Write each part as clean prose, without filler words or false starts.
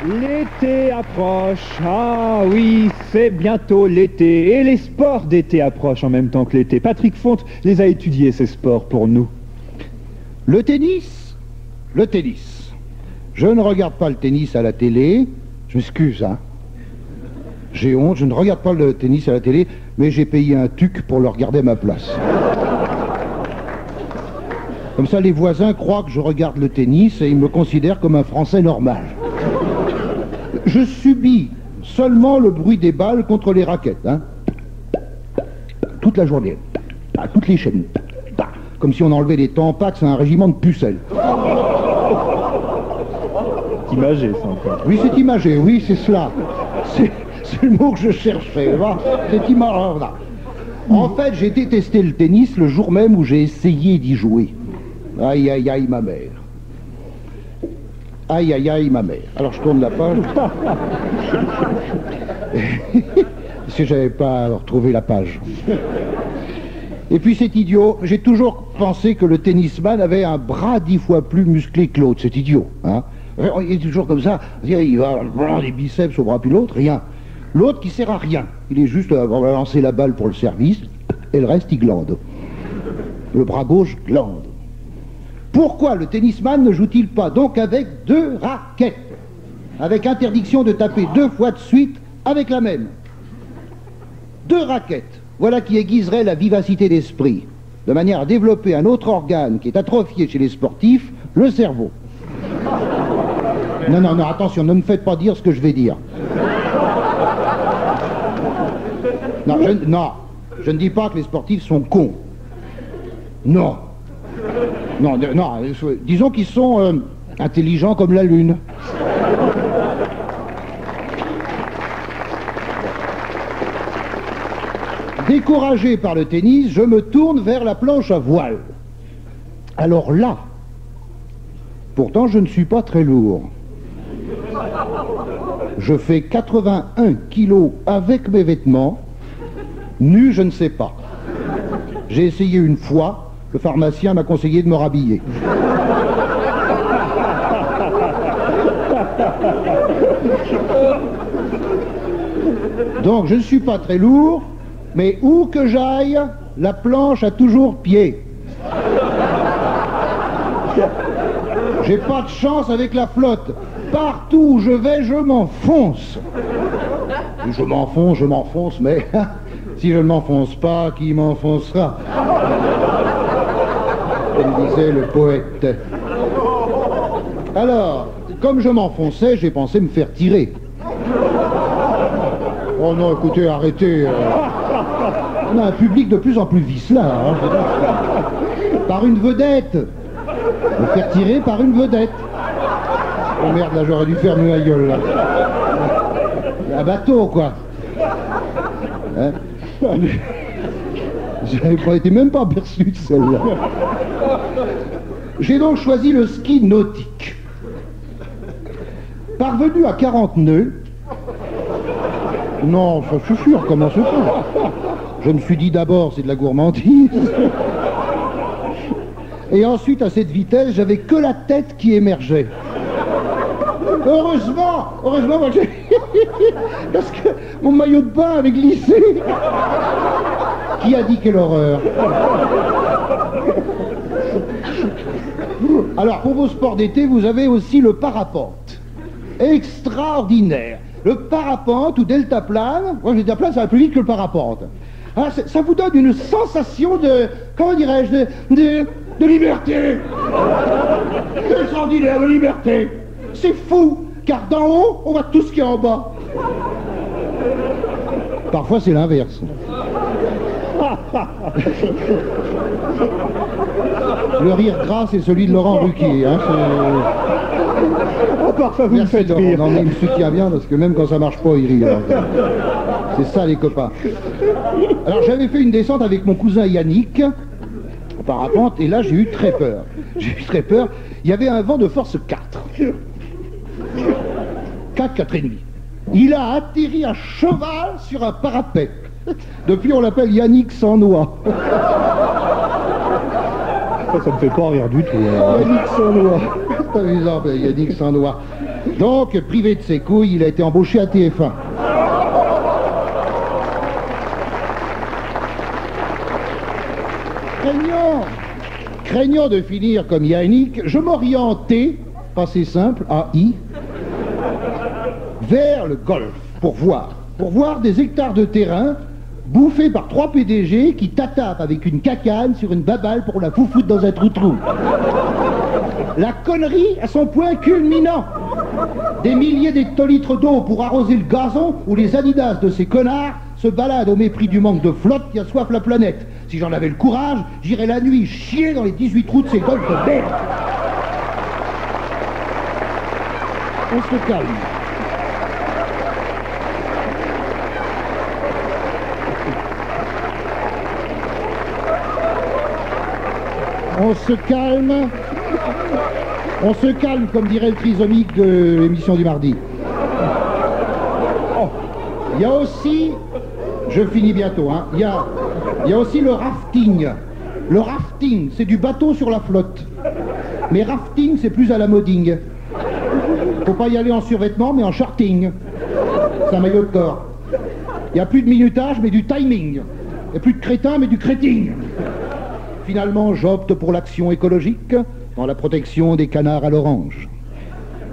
L'été approche, ah oui, c'est bientôt l'été, et les sports d'été approchent en même temps que l'été. Patrick Fonte les a étudiés, ces sports, pour nous. Le tennis. Le tennis. Je ne regarde pas le tennis à la télé, je m'excuse, hein. J'ai honte, je ne regarde pas le tennis à la télé, mais j'ai payé un tuc pour le regarder à ma place. Comme ça, les voisins croient que je regarde le tennis et ils me considèrent comme un Français normal. Je subis seulement le bruit des balles contre les raquettes, hein. Toute la journée, à toutes les chaînes, comme si on enlevait des tampax à un régiment de pucelles. C'est imagé, ça, encore. Oui, c'est imagé, oui, c'est cela. C'est le mot que je cherchais, va. C'est imagé. En fait, j'ai détesté le tennis le jour même où j'ai essayé d'y jouer. Aïe, aïe, aïe, ma mère. Aïe, aïe, aïe, ma mère. Alors, je tourne la page. Parce que j'avais pas retrouvé la page. Et puis, c'est idiot. J'ai toujours pensé que le tennisman avait un bras 10 fois plus musclé que l'autre. C'est idiot, hein. Il est toujours comme ça. Il va avoir des biceps au bras, puis l'autre, rien. L'autre qui sert à rien. Il est juste à lancer la balle pour le service, et le reste, il glande. Le bras gauche glande. Pourquoi le tennisman ne joue-t-il pas donc avec 2 raquettes, avec interdiction de taper 2 fois de suite avec la même? 2 raquettes, voilà qui aiguiserait la vivacité d'esprit, de manière à développer un autre organe qui est atrophié chez les sportifs, le cerveau. Non, non, non, attention, ne me faites pas dire ce que je vais dire. Non, je ne dis pas que les sportifs sont cons. Non. Non, non, disons qu'ils sont intelligents comme la lune. Découragé par le tennis, je me tourne vers la planche à voile. Alors là, pourtant je ne suis pas très lourd. Je fais 81 kilos avec mes vêtements, nu je ne sais pas. J'ai essayé une fois. Le pharmacien m'a conseillé de me rhabiller. Donc je ne suis pas très lourd, mais où que j'aille, la planche a toujours pied. J'ai pas de chance avec la flotte. Partout où je vais, je m'enfonce. Je m'enfonce, mais si je ne m'enfonce pas, qui m'enfoncera? Comme disait le poète. Alors, comme je m'enfonçais, j'ai pensé me faire tirer. Oh non, écoutez, arrêtez. On a un public de plus en plus vicelard, hein. Par une vedette. Me faire tirer par une vedette. Oh merde, là, j'aurais dû fermer ma gueule, là. Un bateau, quoi. Hein? J'avais pas été même pas aperçu de celle-là. J'ai donc choisi le ski nautique. Parvenu à 40 nœuds, non, ça suffit, comment se fait? Je me suis dit d'abord, c'est de la gourmandise. Et ensuite, à cette vitesse, j'avais que la tête qui émergeait. Heureusement, moi, parce que mon maillot de bain avait glissé. Qui a dit quelle horreur? Alors, pour vos sports d'été, vous avez aussi le parapente. Extraordinaire. Le parapente ou deltaplane, moi, le deltaplane, ça va plus vite que le parapente. Ah, ça vous donne une sensation de, comment dirais-je, de liberté. Extraordinaire, de liberté. C'est fou, car d'en haut, on voit tout ce qu'il y a en bas. Parfois, c'est l'inverse. Le rire gras, c'est celui de Laurent Ruquier. Hein, Parfois, vous me faites rire. Non, mais il me soutient bien, parce que même quand ça marche pas, il rit. C'est ça, les copains. Alors, j'avais fait une descente avec mon cousin Yannick, au parapente, et là, j'ai eu très peur. Il y avait un vent de force 4. 4,5. Il a atterri à cheval sur un parapet. Depuis, on l'appelle Yannick sans noix. Ça me fait pas rire du tout. Yannick sans noix. C'est amusant, Yannick sans noix. Donc, privé de ses couilles, il a été embauché à TF1. Craignant de finir comme Yannick, je m'orientais, pas c'est simple, AI, vers le golf, pour voir des hectares de terrain bouffés par 3 PDG qui tatapent avec une cacane sur une baballe pour la foutre dans un trou-trou. La connerie à son point culminant. Des milliers d'hectolitres d'eau pour arroser le gazon où les Adidas de ces connards se baladent au mépris du manque de flotte qui assoiffe la planète. Si j'en avais le courage, j'irais la nuit chier dans les 18 trous de ces golfs de merde. On se calme. On se calme. On se calme, comme dirait le trisomique de l'émission du mardi. Oh. Il y a aussi, je finis bientôt, hein, il y a aussi le rafting. Le rafting, c'est du bateau sur la flotte. Mais rafting, c'est plus à la moding. Faut pas y aller en survêtement, mais en shorting. C'est un maillot de corps. Il n'y a plus de minutage, mais du timing. Il n'y a plus de crétin, mais du créting. Finalement, j'opte pour l'action écologique dans la protection des canards à l'orange.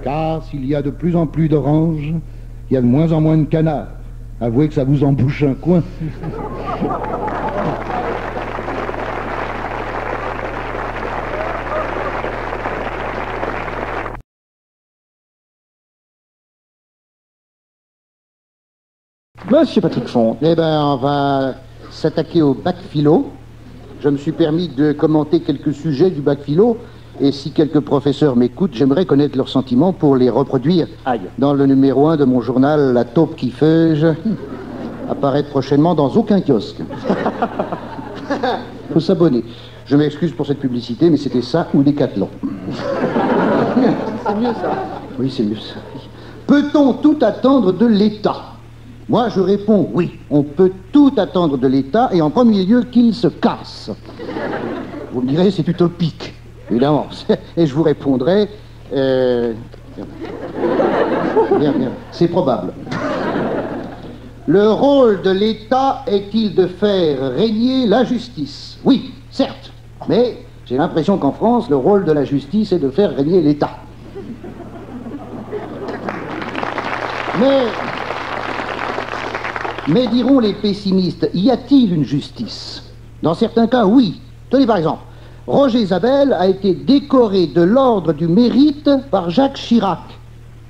Car s'il y a de plus en plus d'oranges, il y a de moins en moins de canards. Avouez que ça vous embouche un coin. Monsieur Patrick Font. Eh ben, on va s'attaquer au bac philo. Je me suis permis de commenter quelques sujets du bac philo, et si quelques professeurs m'écoutent, j'aimerais connaître leurs sentiments pour les reproduire dans le numéro 1 de mon journal La Taupe qui feuge, apparaître prochainement dans aucun kiosque. Faut s'abonner. Je m'excuse pour cette publicité, mais c'était ça ou Décathlon. C'est mieux ça. Oui, c'est mieux ça. Peut-on tout attendre de l'État ? Moi, je réponds oui. On peut tout attendre de l'État, et en premier lieu qu'il se casse. Vous me direz, c'est utopique. Évidemment. Et je vous répondrai... Bien. C'est probable. Le rôle de l'État est-il de faire régner la justice ? Oui, certes. Mais j'ai l'impression qu'en France, le rôle de la justice est de faire régner l'État. Mais diront les pessimistes, y a-t-il une justice ? Dans certains cas, oui. Tenez par exemple, Roger Zabel a été décoré de l'ordre du mérite par Jacques Chirac.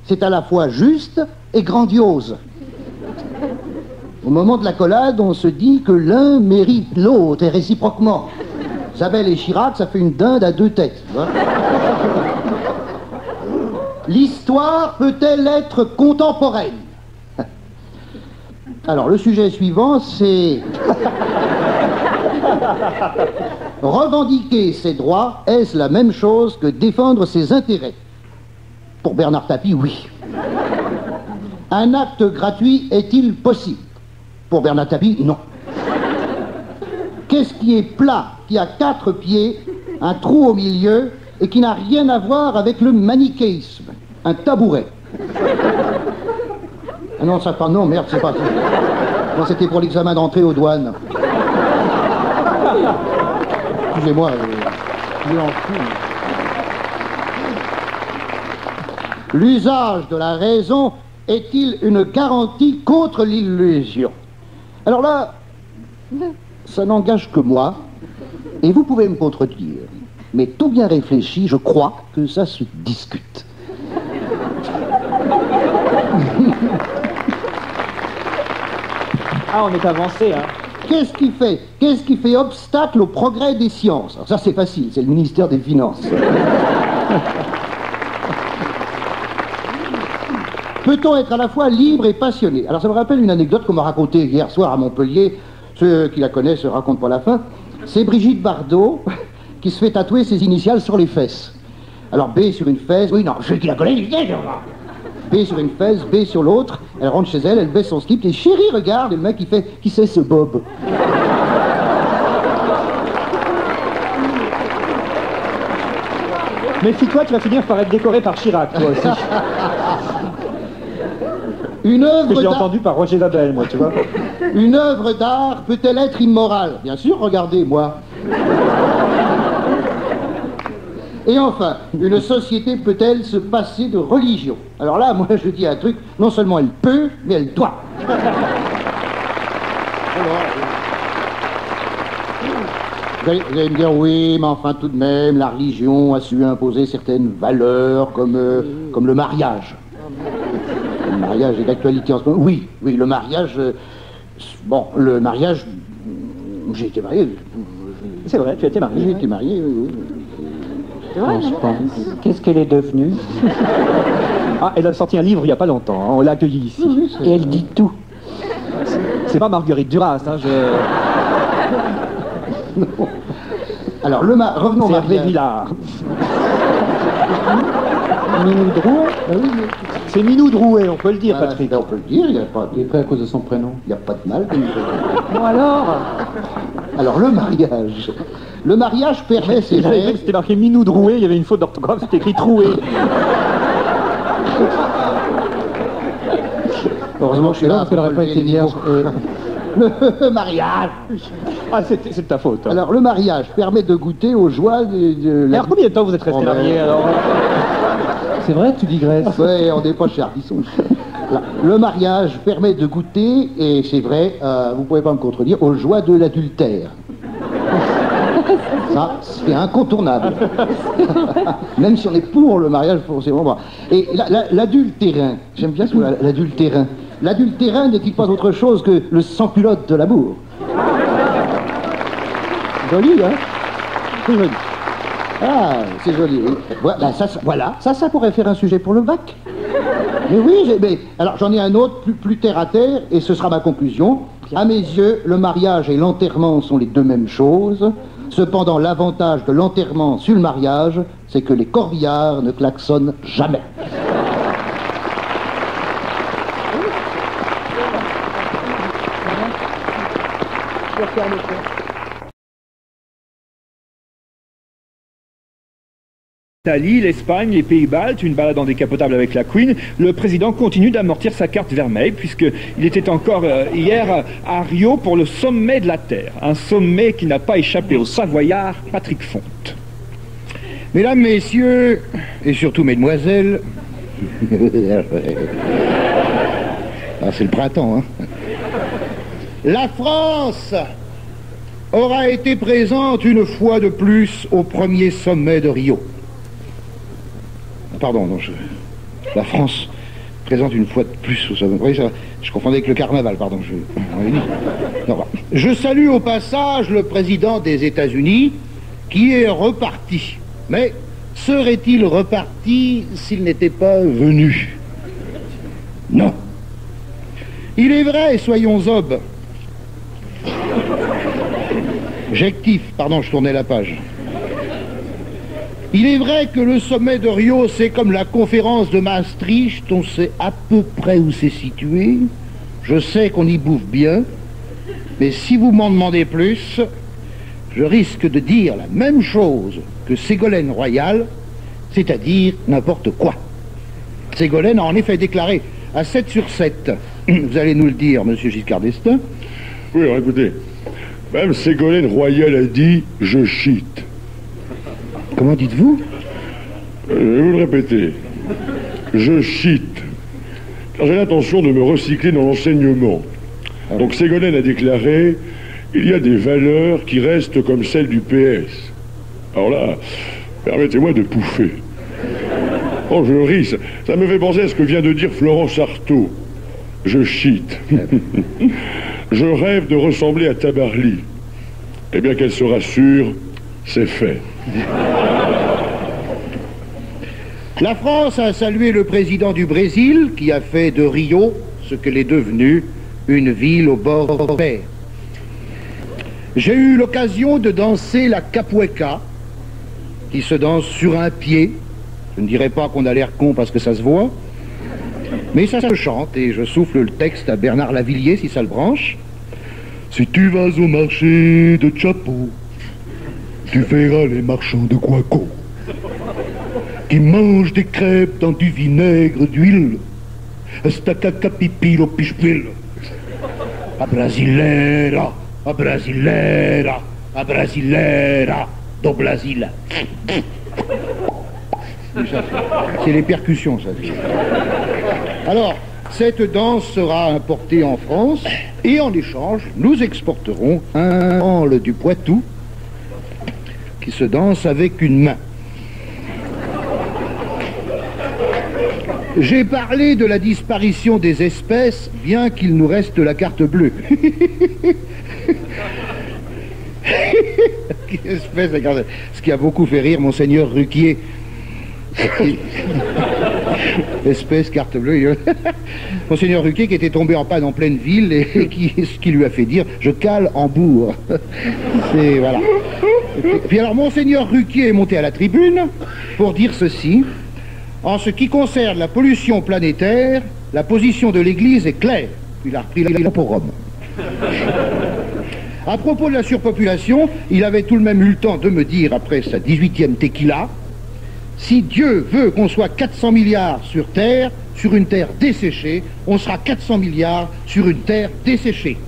C'est à la fois juste et grandiose. Au moment de l'accolade, on se dit que l'un mérite l'autre, et réciproquement. Zabel et Chirac, ça fait une dinde à 2 têtes. Tu vois. L'histoire peut-elle être contemporaine ? Alors, le sujet suivant, c'est... Revendiquer ses droits, est-ce la même chose que défendre ses intérêts ? Pour Bernard Tapie, oui. Un acte gratuit est-il possible ? Pour Bernard Tapie, non. Qu'est-ce qui est plat, qui a 4 pieds, un trou au milieu, et qui n'a rien à voir avec le manichéisme ? Un tabouret. Ah non, ça pas... Non, merde, c'est pas... Non, c'était pour l'examen d'entrée aux douanes. Excusez-moi, je en fous. L'usage de la raison est-il une garantie contre l'illusion ? Alors là, ça n'engage que moi, et vous pouvez me contredire. Mais tout bien réfléchi, je crois que ça se discute. Ah, on est avancé, hein. Qu'est-ce qui fait obstacle au progrès des sciences ? Alors ça, c'est facile, c'est le ministère des Finances. Peut-on être à la fois libre et passionné ? Alors ça me rappelle une anecdote qu'on m'a racontée hier soir à Montpellier. Ceux qui la connaissent ne racontent pas la fin. C'est Brigitte Bardot qui se fait tatouer ses initiales sur les fesses. Alors B sur une fesse, oui, non, ceux qui la connaissent, B sur une fesse, B sur l'autre, elle rentre chez elle, elle baisse son slip, et chérie, regarde, et le mec il fait, qui c'est ce Bob ? Méfie-toi, tu vas finir par être décoré par Chirac, toi aussi. Une Que œuvre j'ai d'art... entendu par Roger Labelle, moi, tu vois. Une œuvre d'art peut-elle être immorale? Bien sûr, regardez, moi. Et enfin, une société peut-elle se passer de religion? Alors là, moi, je dis un truc, non seulement elle peut, mais elle doit. Vous allez me dire, oui, mais enfin, tout de même, la religion a su imposer certaines valeurs, comme le mariage. Le mariage est d'actualité en ce moment. Oui, le mariage... bon, le mariage... J'ai été marié. C'est vrai, tu as été marié. J'ai été marié, oui. Qu'est-ce qu'elle est devenue? Ah, elle a sorti un livre il n'y a pas longtemps, hein, on l'a accueillie ici. Et elle dit tout. C'est pas Marguerite Duras, hein, Alors, revenons au c'est Hervé mariage. Villard. Minou Drouet? C'est Minou Drouet, on peut le dire, Ah, Patrick. on peut le dire, il n'y a pas... Il est prêt à cause de son prénom. Il n'y a pas de mal. Comme Bon alors? Alors, le mariage. Le mariage permet, c'est Il avait vrai... c'était marqué Minou Drouet, il y avait une faute d'orthographe, c'était écrit Troué. Heureusement que je suis là, parce qu'elle n'aurait pas été vierge. Le mariage. Ah, c'est de ta faute. Hein. Alors, le mariage permet de goûter aux joies de Et alors, combien de temps vous êtes resté Oh, ben. marié, alors? C'est vrai, tu digresses. Ouais, on n'est pas chez Ardisson. Le mariage permet de goûter, et c'est vrai, vous ne pouvez pas me contredire, aux joies de l'adultère. Ça, c'est incontournable. Même si on est pour le mariage, c'est vraiment... Et l'adultérin, j'aime bien ce mot, l'adultérin. L'adultérin n'est-il pas autre chose que le sans-culotte de l'amour? Joli, hein? C'est joli. Ah, c'est joli, oui. Voilà, ça pourrait faire un sujet pour le bac. Mais oui, alors j'en ai un autre, plus terre à terre, et ce sera ma conclusion. À mes yeux, le mariage et l'enterrement sont les deux mêmes choses. Cependant, l'avantage de l'enterrement sur le mariage, c'est que les corbillards ne klaxonnent jamais. L'Italie, l'Espagne, les Pays-Bas, une balade en décapotable avec la Queen, le président continue d'amortir sa carte vermeille puisqu'il était encore hier à Rio pour le sommet de la Terre. Un sommet qui n'a pas échappé au Savoyard Patrick Fonte. Mesdames, messieurs, et surtout mesdemoiselles... Ah, c'est le printemps, hein. La France aura été présente une fois de plus au premier sommet de Rio. Pardon, non, la France présente une fois de plus au sommet. Oui, je confondais avec le carnaval, pardon. Je salue au passage le président des États-Unis qui est reparti. Mais serait-il reparti s'il n'était pas venu? Non. Il est vrai, soyons obs. J'active, pardon, je tournais la page. Il est vrai que le sommet de Rio, c'est comme la conférence de Maastricht, on sait à peu près où c'est situé. Je sais qu'on y bouffe bien, mais si vous m'en demandez plus, je risque de dire la même chose que Ségolène Royal, c'est-à-dire n'importe quoi. Ségolène a en effet déclaré à 7 sur 7. Vous allez nous le dire, monsieur Giscard d'Estaing. Oui, alors écoutez, même Ségolène Royal a dit « je chite ». Comment dites-vous? Je vais vous le répéter. Je chite. Car j'ai l'intention de me recycler dans l'enseignement. Donc Ségolène a déclaré « il y a des valeurs qui restent comme celles du PS ». Alors là, permettez-moi de pouffer. Oh, je ris, ça me fait penser à ce que vient de dire Florence Artaud. Je chite. Je rêve de ressembler à Tabarly. Eh bien qu'elle se rassure, c'est fait. La France a salué le président du Brésil qui a fait de Rio ce qu'elle est devenue, une ville au bord de la mer. J'ai eu l'occasion de danser la capoeca qui se danse sur un pied. Je ne dirais pas qu'on a l'air con parce que ça se voit, mais ça se chante et je souffle le texte à Bernard Lavilliers si ça le branche. Si tu vas au marché de Chapeau, tu verras les marchands de Guaco qui mange des crêpes dans du vinaigre d'huile. Stacaca pipilo pichpil. A Brasileira, a Brasileira, a Brasileira, do Brasil. C'est les percussions, ça. Alors, cette danse sera importée en France et en échange, nous exporterons un branle du Poitou qui se danse avec une main. J'ai parlé de la disparition des espèces, bien qu'il nous reste la carte bleue. Espèce de carte... Ce qui a beaucoup fait rire Monseigneur Ruquier. Espèce carte bleue. Monseigneur Ruquier qui était tombé en panne en pleine ville et ce qui lui a fait dire « Je cale en bourg ». C'est... voilà. Et puis alors Monseigneur Ruquier est monté à la tribune pour dire ceci. En ce qui concerne la pollution planétaire, la position de l'Église est claire. Il a repris la pour Rome. À propos de la surpopulation, il avait tout de même eu le temps de me dire, après sa 18e tequila, si Dieu veut qu'on soit 400 milliards sur Terre, sur une Terre desséchée, on sera 400 milliards sur une Terre desséchée.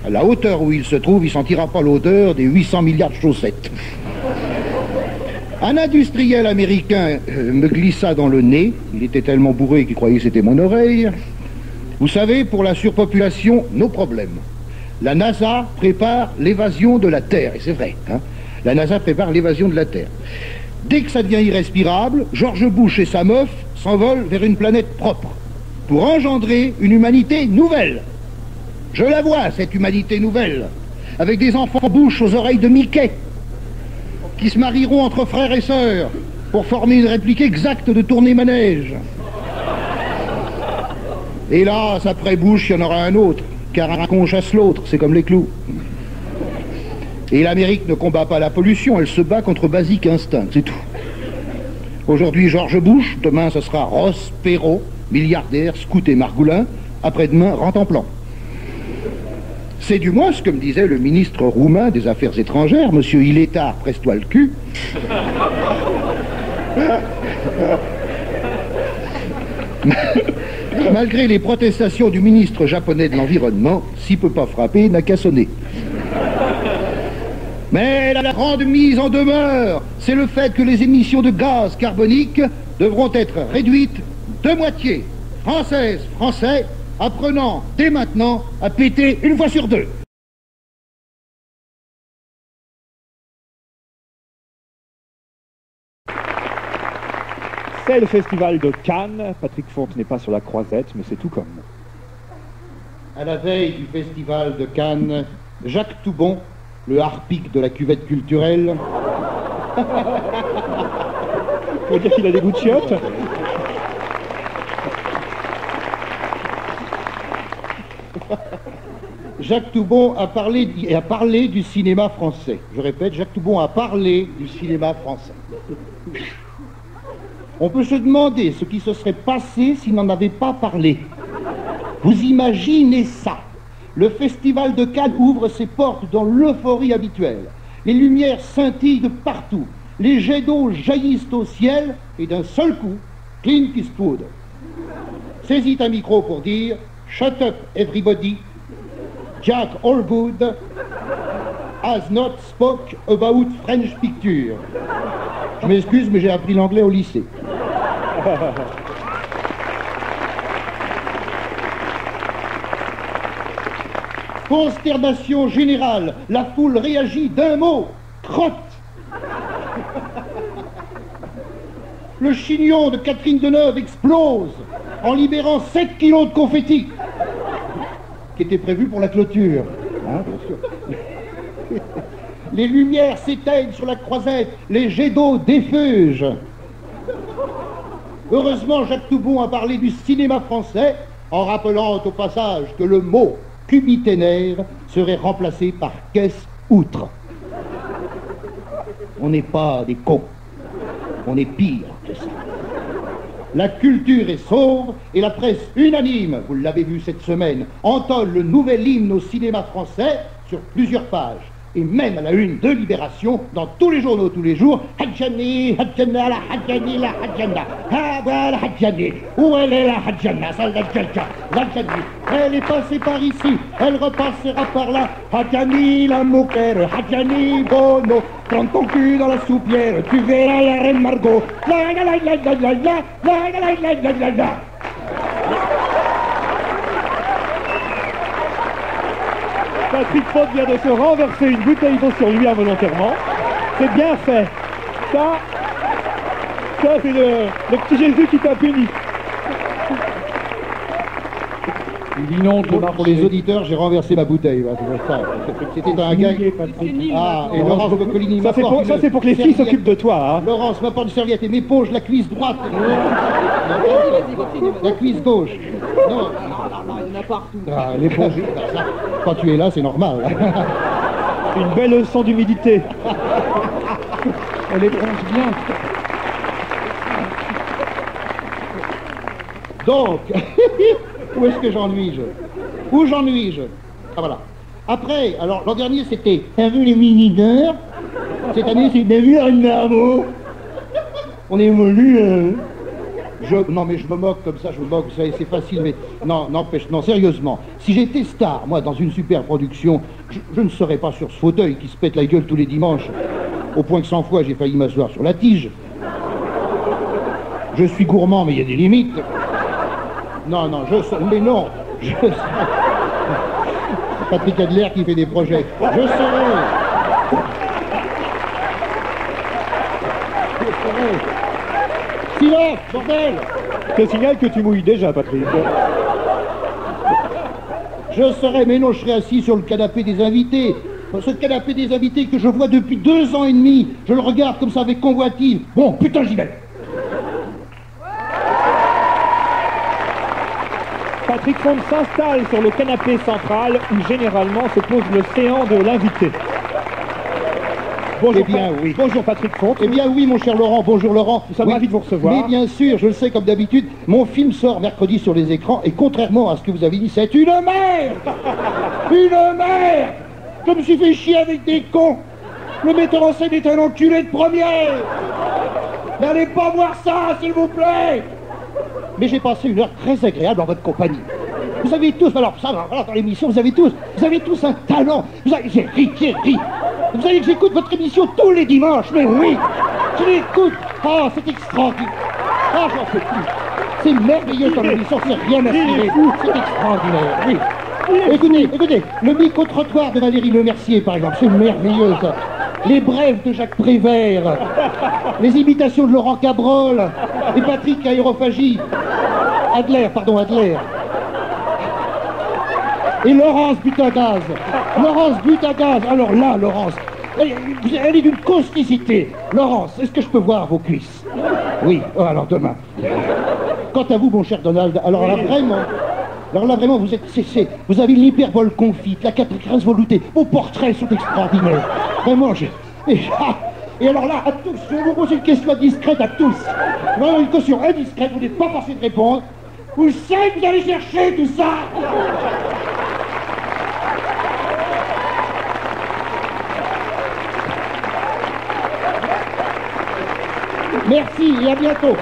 À la hauteur où il se trouve, il ne sentira pas l'odeur des 800 milliards de chaussettes. Un industriel américain me glissa dans le nez. Il était tellement bourré qu'il croyait que c'était mon oreille. Vous savez, pour la surpopulation, nos problèmes. La NASA prépare l'évasion de la Terre. Et c'est vrai, hein. La NASA prépare l'évasion de la Terre. Dès que ça devient irrespirable, George Bush et sa meuf s'envolent vers une planète propre pour engendrer une humanité nouvelle. Je la vois, cette humanité nouvelle, avec des enfants Bush aux oreilles de Mickey, qui se marieront entre frères et sœurs pour former une réplique exacte de tournée-manège. Hélas, après Bush, il y en aura un autre, car un con chasse l'autre, c'est comme les clous. Et l'Amérique ne combat pas la pollution, elle se bat contre Basic Instinct, c'est tout. Aujourd'hui, George Bush, demain, ce sera Ross Perot, milliardaire, scout et margoulin, après-demain, Rantanplan. C'est du moins ce que me disait le ministre roumain des Affaires étrangères, monsieur Ilétard, presse-toi le cul. Malgré les protestations du ministre japonais de l'Environnement, s'il peut pas frapper, n'a qu'à sonner. Mais la grande mise en demeure, c'est le fait que les émissions de gaz carbonique devront être réduites de moitié. Françaises, Français, apprenant dès maintenant à péter une fois sur deux. C'est le festival de Cannes. Patrick Fonte n'est pas sur la croisette, mais c'est tout comme. À la veille du festival de Cannes, Jacques Toubon, le harpique de la cuvette culturelle. Faut dire qu'il a des goûts de chiottes. Jacques Toubon a parlé du cinéma français. Je répète, Jacques Toubon a parlé du cinéma français. On peut se demander ce qui se serait passé s'il n'en avait pas parlé. Vous imaginez ça? Le festival de Cannes ouvre ses portes dans l'euphorie habituelle. Les lumières scintillent de partout. Les jets d'eau jaillissent au ciel et d'un seul coup, Clint Eastwood saisit un micro pour dire « Shut up everybody, Jack Allgood has not spoke about French picture. » Je m'excuse, mais j'ai appris l'anglais au lycée. Consternation générale, la foule réagit d'un mot, crotte. Le chignon de Catherine Deneuve explose en libérant 7 kilos de confettis qui étaient prévus pour la clôture. Hein, bien sûr. Les lumières s'éteignent sur la croisette, les jets d'eau défeugent. Heureusement, Jacques Toubon a parlé du cinéma français en rappelant au passage que le mot cubiténaire serait remplacé par caisse-outre. On n'est pas des cons, on est pire que ça. La culture est sauve et la presse unanime, vous l'avez vu cette semaine, entonne le nouvel hymne au cinéma français sur plusieurs pages. Et même à la une de Libération, dans tous les journaux, tous les jours, Hadjani, Hadjana, la Hadjani, la Hadjana. Ah, voilà la Hadjani. Où elle est la Hadjana, ça, la Hadjani. Elle est passée par ici, elle repassera par là. Hadjani, la moquère, Hadjani, Bono. Prends ton cul dans la soupière, tu verras la reine Margot. La la la la la la la, la la la la la la. Patrick Faute vient de se renverser une bouteille d'eau sur lui involontairement. C'est bien fait. Ça c'est le petit Jésus qui t'a puni. Il inonde le marché. Pour les auditeurs, j'ai renversé ma bouteille. C'était un gars. Ah, et Laurence Boccolini Ça c'est pour que les filles s'occupent de toi. Hein. Laurence m'apporte une serviette et m'éponge la cuisse droite. La cuisse gauche. Non. Il y en a partout. Ah, l'éponge. Quand tu es là, c'est normal. Une belle leçon d'humidité. Elle éponge bien. Donc, où est-ce que j'ennuie-je? Où j'ennuie-je? Ah voilà. Après, alors l'an dernier c'était t'as vu les minideurs? Cette année c'est t'as vu un marmot? On évolue. Non mais je me moque comme ça, je me moque, vous savez, c'est facile, mais non, n'empêche, non, sérieusement, si j'étais star, moi, dans une super production, je ne serais pas sur ce fauteuil qui se pète la gueule tous les dimanches, au point que 100 fois j'ai failli m'asseoir sur la tige. Je suis gourmand, mais il y a des limites. Non, mais non, Patrick Adler qui fait des projets. Je serai. Silence, bordel! Je te signale que tu mouilles déjà, Patrick. Je serai, mais non, je serai assis sur le canapé des invités. Ce canapé des invités que je vois depuis 2 ans et demi. Je le regarde comme ça avec convoitise. Bon, putain, j'y vais. Patrick Faute s'installe sur le canapé central où généralement se pose le séant de l'invité. Bonjour, Eh bien, oui. Bonjour Patrick Faute. Eh bien oui, mon cher Laurent, bonjour Laurent. Nous sommes ravis de vous recevoir. Mais bien sûr, je le sais comme d'habitude, mon film sort mercredi sur les écrans et contrairement à ce que vous avez dit, c'est une merde. Une merde. Je me suis fait chier avec des cons. Le metteur en scène est un enculé de première. N'allez pas voir ça, s'il vous plaît. Mais j'ai passé une heure très agréable en votre compagnie. Vous avez tous, alors ça, voilà, dans l'émission, vous avez tous un talent. J'ai ri. Vous savez que j'écoute votre émission tous les dimanches, mais oui, je l'écoute. Ah, c'est extraordinaire. Ah, j'en peux plus. C'est merveilleux comme émission, c'est rien à cirer. C'est extraordinaire, oui. Écoutez, le micro-trottoir de Valérie Lemercier, par exemple, c'est merveilleux, ça. Les brèves de Jacques Prévert, les imitations de Laurent Cabrol, et Patrick Aérophagie, Adler. Et Laurence Butagaz. Alors là, Laurence, elle est d'une causticité. Laurence, est-ce que je peux voir vos cuisses? Oui, alors demain. Quant à vous, mon cher Donald, alors là vraiment, vous avez l'hyperbole confite, la catéchrase volutée. Vos portraits sont extraordinaires. Vraiment, et alors là, à tous, je vais vous poser une question indiscrète à tous. Vraiment une question indiscrète, vous n'êtes pas forcé de répondre. Vous savez que vous allez chercher tout ça? Merci et à bientôt.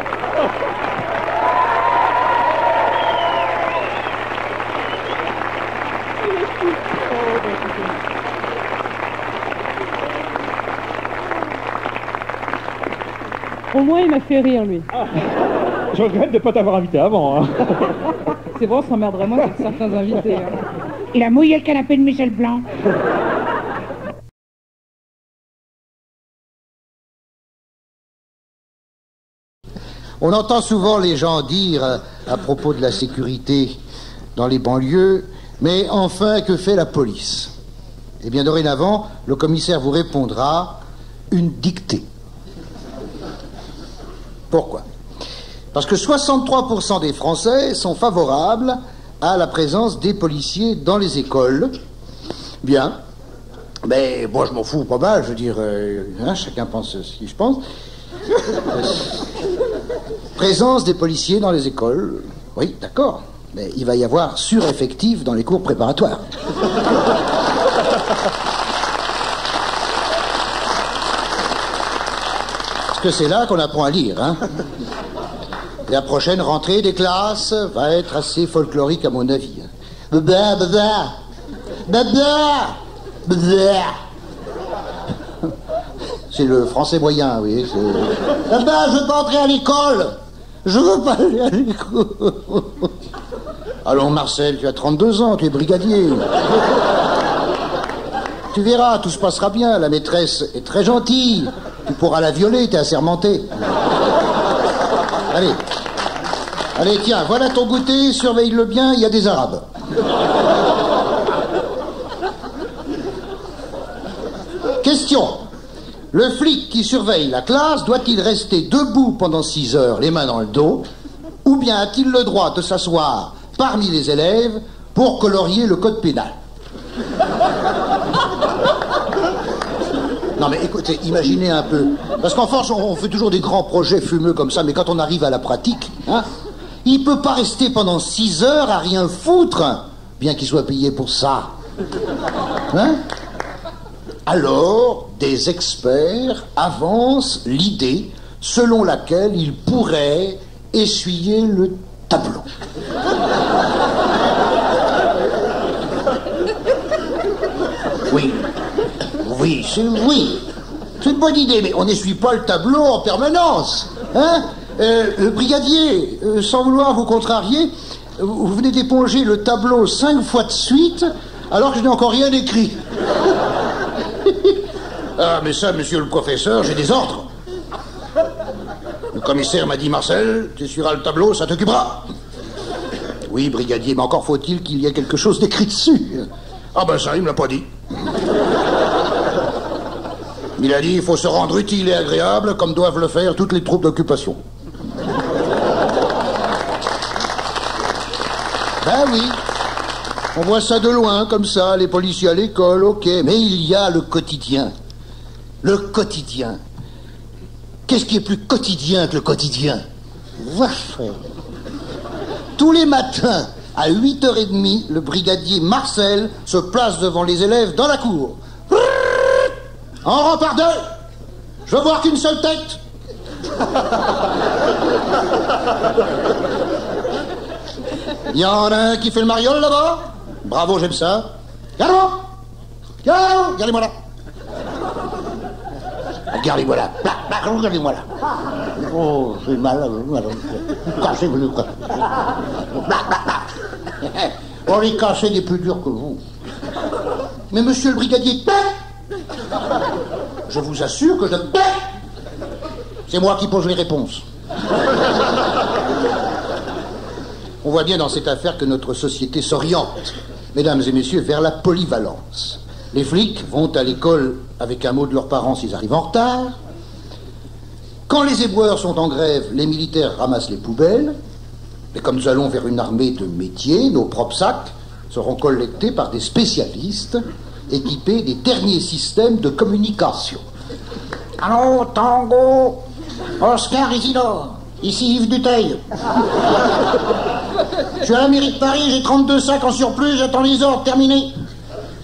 Au moins, il m'a fait rire, lui. Je regrette de ne pas t'avoir invité avant. Hein. C'est bon, on s'emmerderait moins avec certains invités. Hein. Il a mouillé le canapé de Michel Blanc. On entend souvent les gens dire à propos de la sécurité dans les banlieues, mais enfin, que fait la police? Eh bien, dorénavant, le commissaire vous répondra une dictée. Pourquoi? Parce que 63% des Français sont favorables à la présence des policiers dans les écoles. Bien. Mais moi, je m'en fous pas mal, je veux dire, chacun pense ce qu'il pense. Présence des policiers dans les écoles, oui, d'accord. Mais il va y avoir sureffectif dans les cours préparatoires. que c'est là qu'on apprend à lire, hein. La prochaine rentrée des classes va être assez folklorique à mon avis. Baba, baba, baba, baba. C'est le français moyen, oui. Baba, je veux pas entrer à l'école. Je veux pas aller à l'école. Allons, Marcel, tu as 32 ans, tu es brigadier. Tu verras, tout se passera bien. La maîtresse est très gentille. Tu pourras la violer, t'es assermenté. Allez. Allez, tiens, voilà ton goûter, surveille-le bien, il y a des Arabes. Question. Le flic qui surveille la classe doit-il rester debout pendant 6 heures, les mains dans le dos, ou bien a-t-il le droit de s'asseoir parmi les élèves pour colorier le code pénal? Non mais écoutez, imaginez un peu. Parce qu'en force, on fait toujours des grands projets fumeux comme ça, mais quand on arrive à la pratique, hein, il peut pas rester pendant 6 heures à rien foutre, bien qu'il soit payé pour ça. Hein? Alors, des experts avancent l'idée selon laquelle il pourrait essuyer le tableau. Oui. Oui, c'est une bonne idée, mais on n'essuie pas le tableau en permanence. Hein? Brigadier, sans vouloir vous contrarier, vous venez d'éponger le tableau 5 fois de suite, alors que je n'ai encore rien écrit. Ah, mais ça, monsieur le professeur, j'ai des ordres. Le commissaire m'a dit, Marcel, tu essuieras le tableau, ça t'occupera. Oui, brigadier, mais encore faut-il qu'il y ait quelque chose d'écrit dessus. Ah ben ça, il me l'a pas dit. Il a dit, il faut se rendre utile et agréable, comme doivent le faire toutes les troupes d'occupation. Ben oui, on voit ça de loin, comme ça, les policiers à l'école, ok, mais il y a le quotidien. Le quotidien. Qu'est-ce qui est plus quotidien que le quotidien? Vache. Tous les matins, à 8h30, le brigadier Marcel se place devant les élèves dans la cour. En rang par 2. Je veux voir qu'une seule tête. Il y en a un qui fait le mariole là-bas. Bravo, j'aime ça. Regardez-moi. Regardez-moi là. Regardez-moi là. Regardez-moi là. Oh, j'ai mal. Cassez-vous le corps. On les cassés des plus durs que vous. Mais monsieur le brigadier, je vous assure que je... C'est moi qui pose les réponses. On voit bien dans cette affaire que notre société s'oriente, mesdames et messieurs, vers la polyvalence. Les flics vont à l'école avec un mot de leurs parents s'ils arrivent en retard. Quand les éboueurs sont en grève, les militaires ramassent les poubelles. Et comme nous allons vers une armée de métiers, nos propres sacs seront collectés par des spécialistes équipés des derniers systèmes de communication. Allô, Tango, Oscar Isidore, ici Yves Duteil. Je suis à la mairie de Paris, j'ai 32 sacs en surplus, j'attends les ordres, terminé.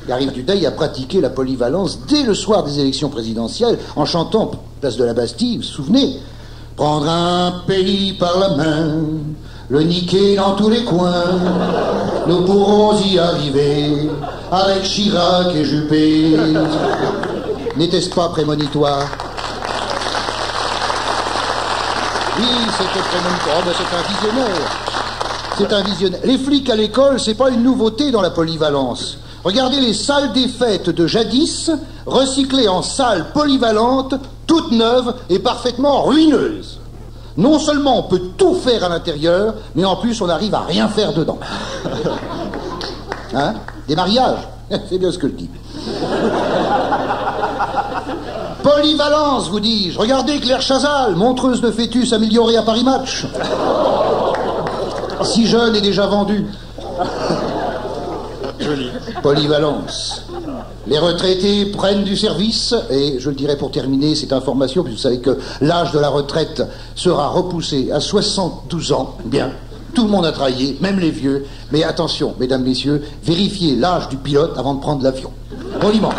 Car Yves Duteil a pratiqué la polyvalence dès le soir des élections présidentielles en chantant, place de la Bastille, vous vous souvenez? Prendre un pays par la main, le niquer dans tous les coins, nous pourrons y arriver avec Chirac et Juppé. N'était-ce pas prémonitoire? Oui, c'était prémonitoire. Oh, ben c'est un visionnaire. C'est un visionnaire. Les flics à l'école, c'est pas une nouveauté dans la polyvalence. Regardez les salles des fêtes de jadis, recyclées en salles polyvalentes, toutes neuves et parfaitement ruineuses. Non seulement on peut tout faire à l'intérieur, mais en plus on arrive à rien faire dedans. Hein? Des mariages? C'est bien ce que je dis. Polyvalence, vous dis-je. Regardez Claire Chazal, montreuse de fœtus améliorée à Paris Match. Si jeune et déjà vendue. Polyvalence. Les retraités prennent du service, et je le dirai pour terminer cette information, puisque vous savez que l'âge de la retraite sera repoussé à 72 ans. Bien, tout le monde a travaillé, même les vieux. Mais attention, mesdames, messieurs, vérifiez l'âge du pilote avant de prendre l'avion. Bon dimanche.